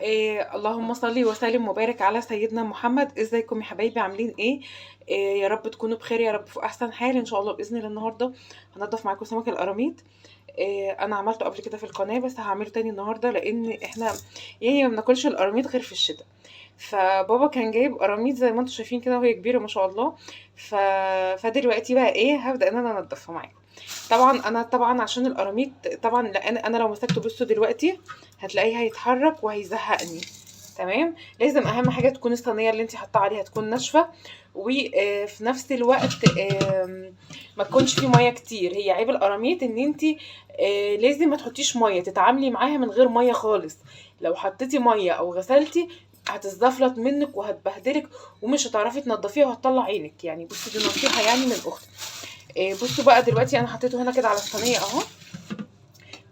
اللهم صل وسلم وبارك على سيدنا محمد. ازيكم يا حبايبي؟ عاملين ايه؟ يا رب تكونوا بخير، يا رب في احسن حال ان شاء الله. باذن الله النهارده هنضف معاكم سمك القراميط. انا عملته قبل كده في القناه، بس هعمله تاني النهارده لان احنا يعني ما بناكلش القراميط غير في الشتاء. فبابا كان جايب قراميط زي ما انتم شايفين كده، وهي كبيره ما شاء الله. ف... فدلوقتي بقى ايه، هبدا ان انا انضفها معاكم. طبعا عشان القراميط، طبعا لان انا لو مسكته بصوا دلوقتي هتلاقيه هيتحرك وهيزهقني. تمام. لازم اهم حاجه تكون الصينيه اللي انت حاطه عليها تكون ناشفه، وفي نفس الوقت ما تكونش فيه ميه كتير. هي عيب القراميط ان انت لازم ما تحطيش ميه، تتعاملي معاها من غير ميه خالص. لو حطيتي ميه او غسلتي هتزفلت منك وهتبهدلك، ومش هتعرفي تنضفيها وهتطلع عينك. يعني بصي دي نصيحه يعني من اختي. بصوا بقى دلوقتي انا حطيته هنا كده على الصينيه اهو.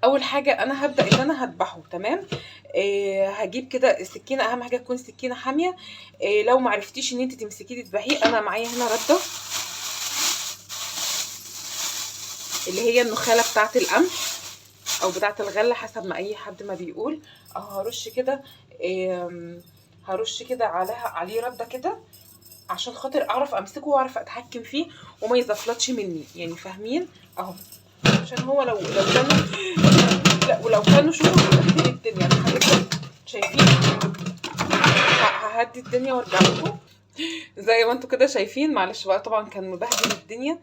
اول حاجه انا هبدا ان انا هذبحه. تمام. هجيب كده السكينه، اهم حاجه تكون سكينه حاميه. لو ما عرفتيش ان انت تمسكيه تذبحيه، انا معايا هنا رده اللي هي النخاله بتاعه القمح او بتاعه الغله حسب ما اي حد ما بيقول. اهو هرش كده. هرش كده عليه رده كده عشان خاطر اعرف امسكه واعرف اتحكم فيه وما يزفلطش مني، يعني فاهمين؟ اهو عشان هو لو كانوا، لا ولو كانوا شوفوا هتبهدل الدنيا. انا هرجع شايفين، ههدي الدنيا وارجع لكم زي ما انتوا كده شايفين. معلش بقى طبعا كان مبهدل الدنيا.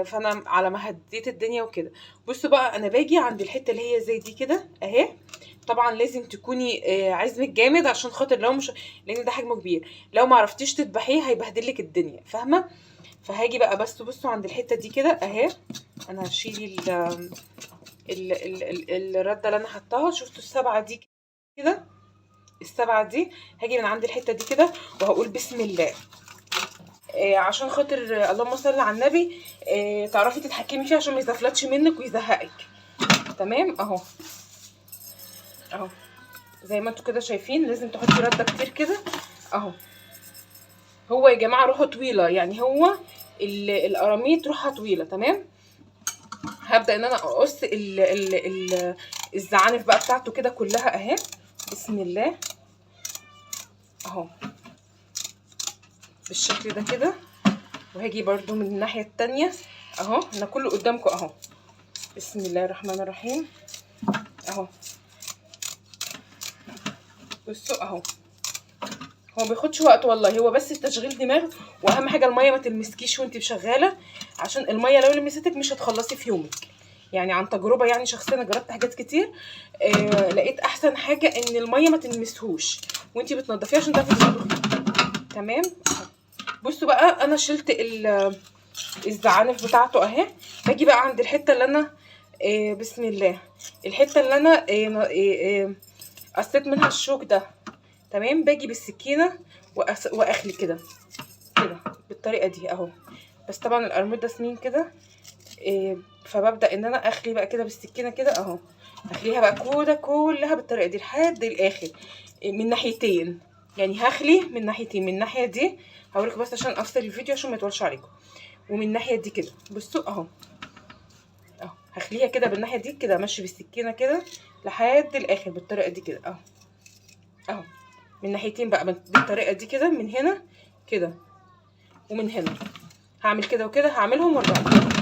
فانا على ما هديت الدنيا وكده. بصوا بقى انا باجي عند الحته اللي هي زي دي كده اهي. طبعا لازم تكوني عزمك جامد عشان خاطر لو مش، لان ده حجمه كبير، لو ما عرفتيش تذبحيه هيبهدلك الدنيا، فاهمه؟ فهاجي بقى بصوا عند الحته دي كده اهي. انا هشيل الرده اللي انا حطاها. شفتوا السبعه دي كده؟ السبعه دي هاجي من عند الحته دي كده وهقول بسم الله. عشان خاطر اللهم صل على النبي تعرفي تتحكمي فيه عشان ما يزفلتش منك ويزهقك. تمام اهو. اهو زي ما انتوا كده شايفين لازم تحطي رده كتير كده اهو. هو يا جماعه روحه طويله، يعني هو القراميط روحها طويله. تمام. هبدا ان انا اقص الزعانف بقى بتاعته كده كلها اهي. بسم الله اهو بالشكل ده كده. وهاجي برضو من الناحيه التانية اهو. انا كله قدامكم اهو. بسم الله الرحمن الرحيم اهو. بصوا اهو، هو بياخدش وقت والله، هو بس تشغيل دماغ. واهم حاجه الميه ما تلمسكيش وانت شغاله، عشان الميه لو لمستك مش هتخلصي في يومك. يعني عن تجربه يعني شخصيا، انا جربت حاجات كتير. لقيت احسن حاجه ان الميه ما تلمسهوش وانت بتنضفيه عشان تعرفي تنضفيه. تمام. بصوا بقى انا شلت الزعانف بتاعته اهي. باجي بقى عند الحته اللي انا بسم الله، الحته اللي انا قصيت منها الشوك ده. تمام. باجي بالسكينه واخلي كده بالطريقه دي اهو. بس طبعا القرموط ده سمين كده. فببدا ان انا اخلي بقى كده بالسكينه كده اهو. اخليها بقى كلها بالطريقه دي لحد الاخر من ناحيتين. يعني هخلي من ناحيتين، من الناحيه دي هوريكم بس عشان افصل الفيديو عشان ما يطولش عليكم. ومن الناحيه دي كده بصوا اهو. اهو هخليها كده بالناحيه دي كده، ماشي بالسكينه كده لحد الاخر بالطريقه دي كده اهو. اهو من ناحيتين بقى بالطريقه دي كده، من هنا كده ومن هنا. هعمل كده وكده، هعملهم وارجع لكم.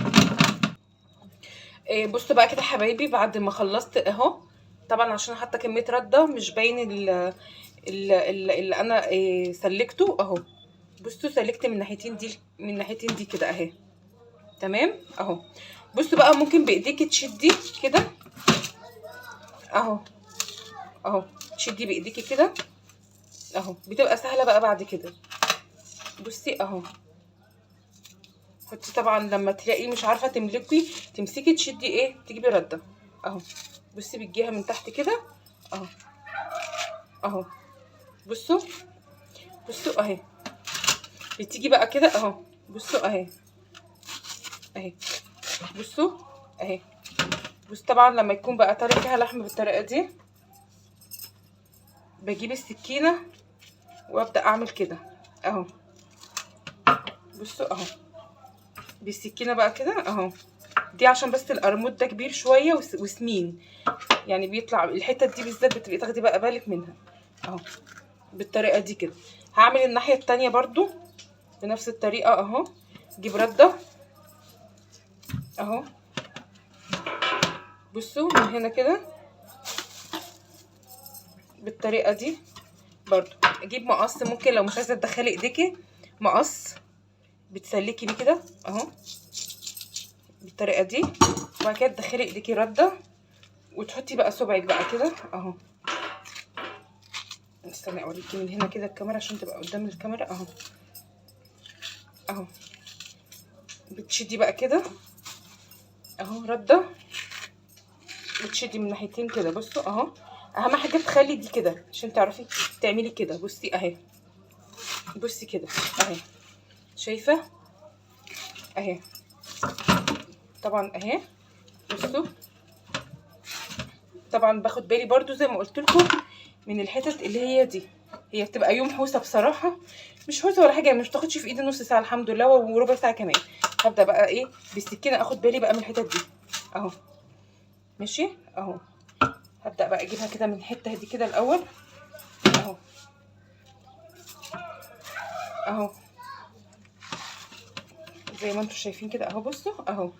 بصوا بقى كده حبايبي بعد ما خلصت اهو. طبعا عشان حاطه كميه رده مش باين اللي انا سلكته اهو. بصوا سلكت من ناحيتين دي، من ناحيتين دي كده اهي. تمام اهو. بصوا بقى ممكن بايديكي تشدي كده اهو. اهو تشدي بايديكي كده اهو، بتبقى سهله بقى بعد كده. بصي اهو. حطي طبعا لما تلاقيه مش عارفه تمسكي تشدي ايه، تجيبي رده اهو. بصي بتجيها من تحت كده اهو. اهو بصوا اهي. بتيجي بقى كده اهو. بصوا اهي اهي. بصوا اهي. بص طبعا لما يكون بقى طري فيها لحم بالطريقه دي، بجيب السكينه وابدا اعمل كده اهو. بصوا اهو بالسكينه بقى كده اهو. دي عشان بس القرموط ده كبير شويه وسمين، يعني بيطلع الحته دي بالذات بتبقي تاخدي بقى بالك منها اهو بالطريقه دي كده. هعمل الناحيه التانية برضو بنفس الطريقه اهو. اجيب رده اهو، بصوا من هنا كده بالطريقه دي برضو. اجيب مقص، ممكن لو مش عايزه تدخلي ايديكي مقص بتسلكي بيه كده اهو بالطريقه دي، وبعد كده تدخلي ايديكي رده وتحطي بقى صبعك بقى كده اهو. استني اوريكي من هنا كده الكاميرا عشان تبقى قدام الكاميرا اهو اهو. بتشدي بقى كده اهو رده، بتشدي من ناحيتين كده بصوا اهو. اهم حاجه تخلي دي كده عشان تعرفي تعملي كده. بصي اهي، بصي كده اهي، شايفه اهي طبعا اهي. بصوا طبعا باخد بالي برضو زي ما قلت لكم من الحتت اللي هي دي. هي بتبقى يوم حوسه بصراحه، مش حوسه ولا حاجه يعني، مش بتاخدش في ايدي نص ساعه الحمد لله وربع ساعه كمان. هبدا بقى ايه بالسكينه اخد بالي بقى من الحتت دي اهو ماشي اهو. هبدا بقى اجيبها كده من الحته دي كده الاول اهو اهو زي ما انتم شايفين كده اهو. بصوا اهو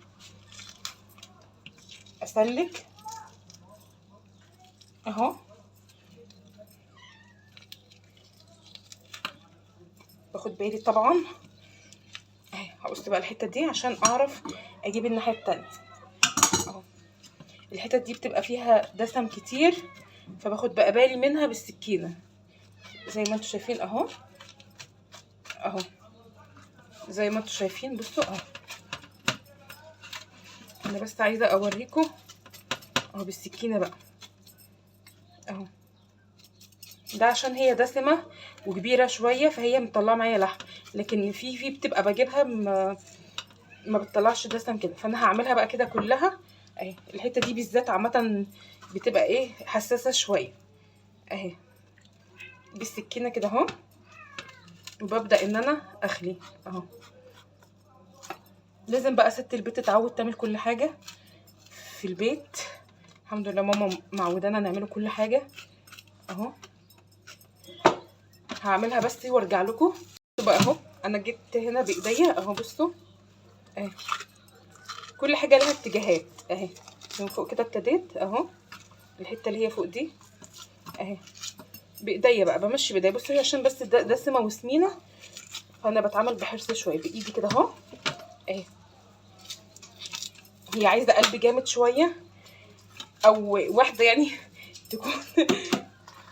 اسلك اهو، باخد بالي طبعا اهي. هقص بقى الحته دي عشان اعرف اجيب الناحيه التانية اهو. الحتت دي بتبقى فيها دسم كتير فباخد بقى بالي منها بالسكينه زي ما انتم شايفين اهو اهو زي ما انتم شايفين. بصوا اهو، انا بس عايزه اوريكم اهو بالسكينه بقى اهو. ده عشان هي دسمه وكبيره شويه فهي مطلعه معايا لحم، لكن في بتبقى بجيبها ما بتطلعش دسم كده. فانا هعملها بقى كده كلها اهي. الحته دي بالذات عامه بتبقى ايه حساسه شويه اهي بالسكينه كده اهو. وببدا ان انا اخلي اهو. لازم بقى ست البيت تتعود تعمل كل حاجه في البيت. الحمد لله ماما معودانا نعمله كل حاجه اهو. هعملها بس وارجع لكم. بصوا بقى اهو، انا جبت هنا بايديا اهو. بصوا اهي كل حاجه لها اتجاهات اهي. من فوق كده ابتديت اهو الحته اللي هي فوق دي اهي بايديا بقى بمشي بايديا. بصوا عشان بس دسمه وسمينه فانا بتعامل بحرص شويه بايدي كده اهو اهي. هي عايزه قلب جامد شويه او واحده يعني تكون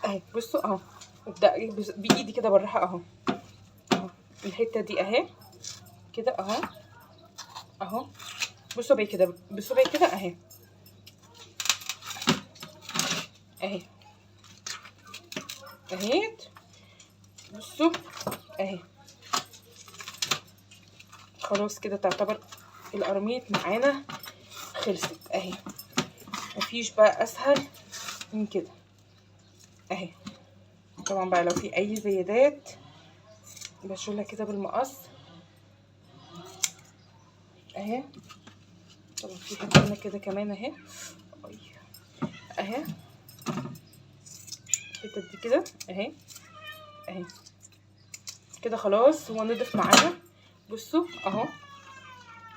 اهي. بصوا اهو ابدا بايدي كده بالراحه اهو اهو الحته دي اهي كده اهو اهو. بصوا كده بصوا كده اهي اهي اهيت. بصوا اهي خلاص كده تعتبر القرميط معانا خلصت اهي. مفيش بقى اسهل من كده اهي. طبعا بقى لو في اي زيادات بشيلها كده بالمقص اهي. طبعا في حته هنا كده كمان اهي اهي الحته دي كده اهي اهي كده خلاص هو نضف معانا. بصوا اهو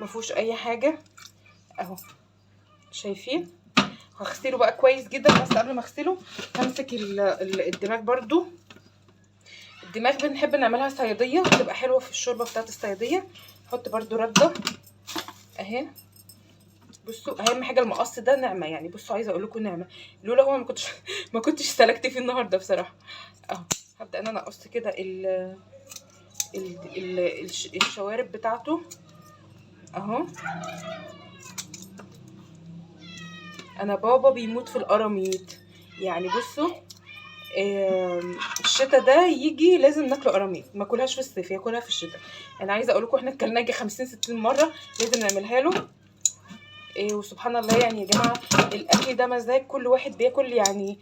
مفيهوش اي حاجه اهو شايفين. هغسله بقى كويس جدا بس قبل ما اغسله همسك الدماغ برضو. الدماغ بنحب نعملها صياديه بتبقى حلوه في الشوربه بتاعت الصياديه. احط برضو رده اهي. بصوا اهم حاجه المقص ده نعمه يعني. بصوا عايزه اقول لكم نعمه، لولا هو ما كنتش سلكت فيه النهارده بصراحه اهو. هبدا ان انا اقص كده الشوارب بتاعته اهو. انا بابا بيموت في القراميط يعني. بصوا الشتا ده يجي لازم ناكله قراميط، ما كلهاش في الصيف ياكلها في الشتا. انا عايزه اقول لكم احنا اكلناها يجي 50 60 مره لازم نعملها له. وسبحان الله يعني يا جماعه الاكل ده مزاج، كل واحد بياكل يعني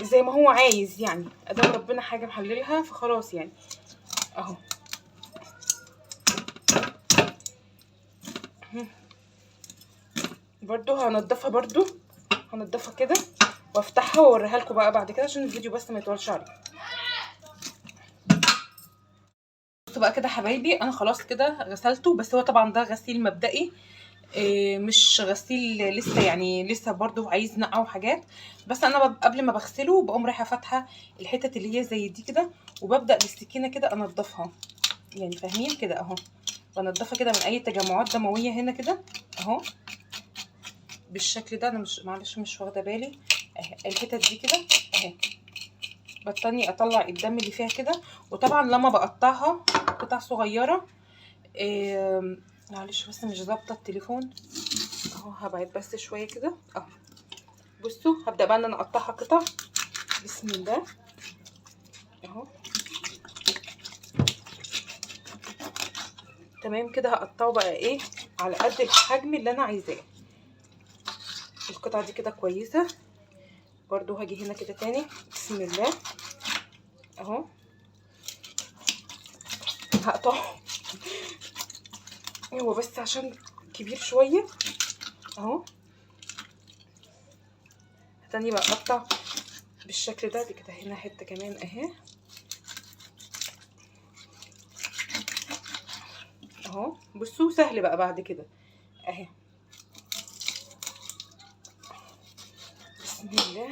زي ما هو عايز يعني. ادام ربنا حاجه محللها فخلاص يعني اهو. برضو هنضفها كده وافتحها واوريها لكم بقى بعد كده عشان الفيديو بس ما يطولش عليكم. بصوا بقى كده حبايبي، انا خلاص كده غسلته، بس هو طبعا ده غسيل مبدئي، مش غسيل لسه، يعني لسه برضو عايز نقع وحاجات. بس انا قبل ما بغسله بقوم رايحه فاتحه الحتت اللي هي زي دي كده، وببدا بالسكينه كده انضفها، يعني فاهمين كده اهو، بنضفها كده من اي تجمعات دمويه هنا كده اهو بالشكل ده. انا معلش مش واخده بالي اهي الحتت دي كده اهي، بطني اطلع الدم اللي فيها كده. وطبعا لما بقطعها قطع صغيره، معلش بس مش ظابطه التليفون اهو، هبعد بس شويه كده اهو. بصوا هبدا بقى ان انا اقطعها قطع، بسم الله اهو تمام كده. هقطعه بقى ايه على قد الحجم اللي انا عايزاه. القطعه دي كده كويسه. برضو هاجي هنا كده تاني بسم الله اهو هقطعه هو بس عشان كبير شويه اهو. تاني بقى اقطع بالشكل ده. دي كده هنا حته كمان اهي اهو. بصوا سهل بقى بعد كده اهي بسم الله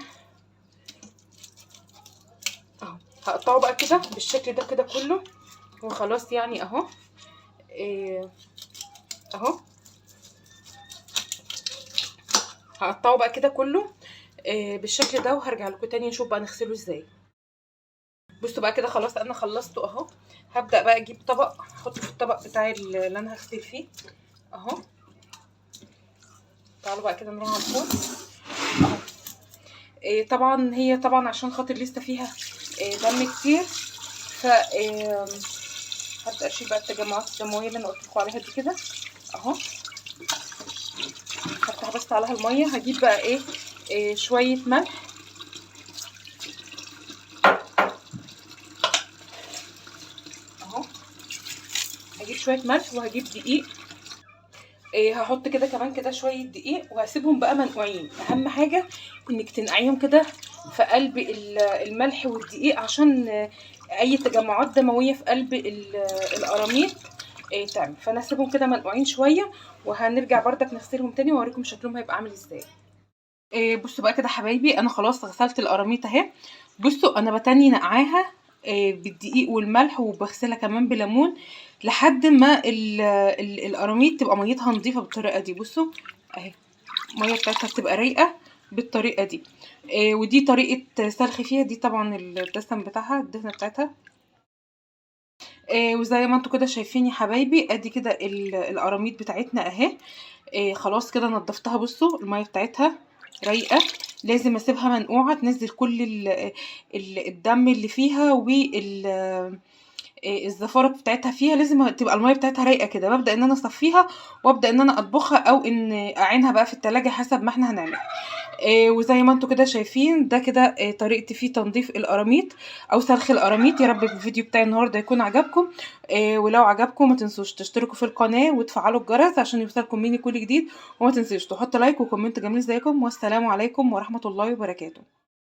اهو. هقطعه بقى كده بالشكل ده كده كله وخلاص يعني اهو اهو. هقطعه بقى كده كله بالشكل ده، وهرجع لكم تاني نشوف بقى نغسله ازاي. بصوا بقى كده خلاص انا خلصته اهو. هبدا بقى اجيب طبق احطه في الطبق بتاعي اللي انا هغسل فيه اهو. تعالوا بقى كده نروح على الفرن اهو. طبعا هي طبعا عشان خاطر لسه فيها دم كتير، ف هبدا اشيل بقى التجمعات الدمويه اللي انا قلت لكم عليها دي كده اهو. هفتح بس عليها الميه. هجيب بقى ايه شويه ملح اهو. هجيب شويه ملح وهجيب دقيق. هحط كده كمان كده شويه دقيق وهسيبهم بقى منقوعين. اهم حاجه انك تنقعيهم كده في قلب الملح والدقيق عشان اي تجمعات دمويه في قلب القراميط تعمل. فانا هسيبهم كده منقوعين شويه وهنرجع بردك نغسلهم تاني واوريكم شكلهم هيبقى عامل ازاي. بصوا بقى كده حبايبي، انا خلاص غسلت القراميط اهي. بصوا انا بتني نقعاها بالدقيق والملح وبغسلها كمان بليمون لحد ما القراميط تبقى ميتها نظيفه بالطريقه دي. بصوا اهي الميه بتاعتها بتبقى رايقه بالطريقه دي. ودي طريقه سلخ فيها. دي طبعا الدسم بتاعها الدهنه بتاعتها. وزي ما انتوا كده شايفين يا حبايبي ادي كده القراميط بتاعتنا اهي. خلاص كده نضفتها. بصوا الميه بتاعتها رايقه. لازم اسيبها منقوعه تنزل كل الدم اللي فيها الزفاره بتاعتها فيها. لازم تبقى الميه بتاعتها رايقه كده. ببدا ان انا اصفيها وابدا ان انا اطبخها او ان اعينها بقى في التلاجة حسب ما احنا هنعمل. وزي ما انتوا كده شايفين ده كده طريقتي في تنظيف القراميط او سلخ القراميط. يا رب الفيديو بتاعي النهارده يكون عجبكم. ولو عجبكم ما تنسوش تشتركوا في القناه وتفعلوا الجرس عشان يوصلكم مني كل جديد. وما تنسوش تحطوا لايك وكومنت جميل زيكم. والسلام عليكم ورحمه الله وبركاته.